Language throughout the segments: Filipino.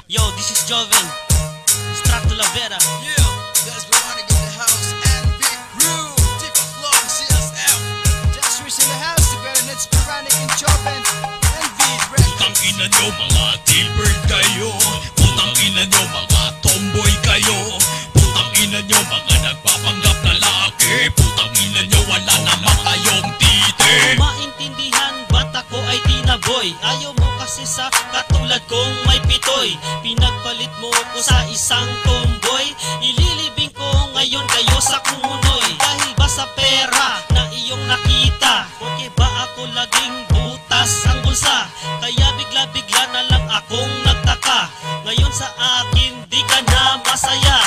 Yo, this is Joven, Strato Lavera. Yeah, that's Veronica in the house and Big Crew. Tip of long CSF. Jasper's in the house, the Baronets, Veronica and Joven and Big Red. Putang ina nyo mga T-bird kayo. Putang ina nyo mga tomboy kayo. Putang ina nyo mga nagpapanggap lalaki. Putang ina nyo wala naman kayong tite. Maintindihan ba't ako ay tinaboy? Ayaw mo kasi sa katulad kong may pitoy. Pinagpalit mo ko sa isang tomboy. Ililibing ko ngayon kayo sa kumunoy. Dahil ba sa pera na iyong nakita? Porque ba ako laging butas ang bulsa? Kaya bigla-bigla na lang akong nagtaka. Ngayon sa akin di ka na masaya.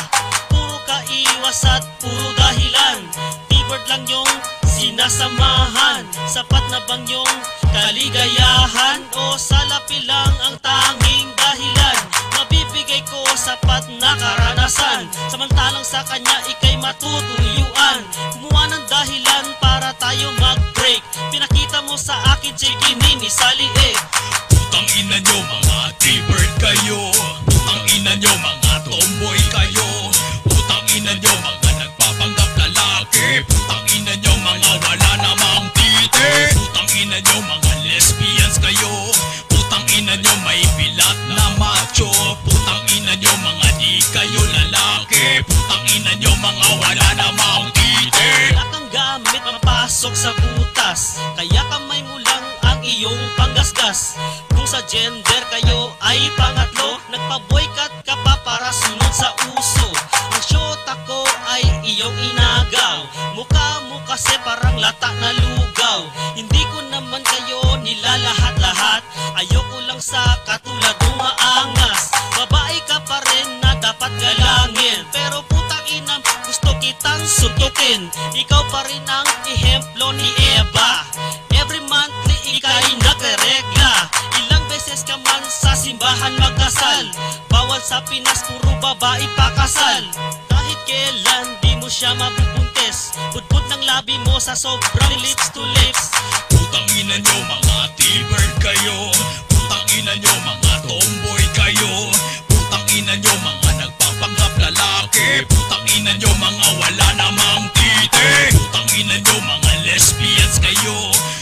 Puro kaiwas at puro dahilan. T-bird lang yung sinasamahan. Sapat na bang yung kaligayahan? O salapi lang ang tanging dahilan? Mabibigay ko sapat na karanasan. Samantalang sa kanya ikay matutuyuan. Kumuha ng dahilan para tayo mag-break. Pinakita mo sa akin chikinin sa liig. Putang ina nyo mga T-bird kayo. Putang ina nyo mga tomboy kayo. Putang ina nyo mga nagpapanggap lalaki. Putang ina nyo mga wala namang tite. Putang ina nyo mga lesbians kayo. Putang ina nyo may pilat na macho. Putang ina nyo mga di kayo lalaki. Putang ina nyo mga wala namang tite. Wala kang gamit mapasok sa butas. Kaya kamay mo lang ang iyong panggasgas. Kung sa gender kayo ay pangatlo, nagpa-boycott ka pa para sunod sa uso. Ang syota ko ay iyong inagaw. Mukha mo kasi parang lata na lugaw. Hindi ko naman kayo nilalahat-lahat. Ayoko lang sa katulad ng maangas. Babae ka pa rin na dapat galangin. Pero putang ina, gusto kitang suntukin. Ikaw pa rin ang ehemplo ni Eva. Every monthly ikay nagre-regla. Ilang beses ka man sa simbahan magdasal. Bawal sa Pinas, puro babae pakasal. Kahit kailan di mo siya mabubuntis. Pudpud ng labi mo sa sobrang lips to lips. Putang ina nyo mga T-bird kayo. Putang ina nyo mga tomboy kayo. Putang ina nyo mga nagpapanggap lalaki. Putang ina nyo mga wala namang tite. Putang ina nyo mga lesbians kayo.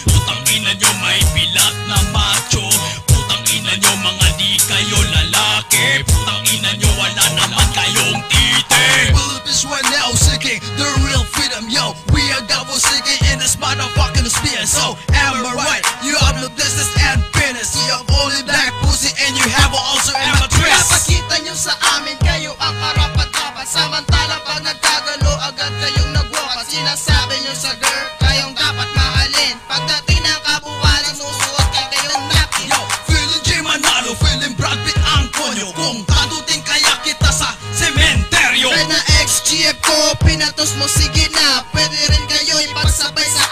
Putang ina nyo may pilat na macho. Putang ina nyo mga di kayo lalaki. Putang ina nyo wala naman kayong tite. Philippines right now seeking the real freedom, yo. We are double seeking in this motherfucking sphere. So am I right? You have no business and business. You have only black pussy and you have also a mattress. Napakita nyo sa amin, kayo ang karapat-dapat. Samantalang pag nagkagalo, agad kayong nagwakas. Sinasabi nyo sa girl, kayong dapat mahalin. Pagdating ng kabuuan, nagsusuot kayong napkin. Yo, feeling J Manalo, feeling Brad Pitt ang konyo. Kung tadutin kaya kita sa sementeryo. Red na XGF ko, pinatos mo, sige na. Pwede rin kayo ipagsabay sa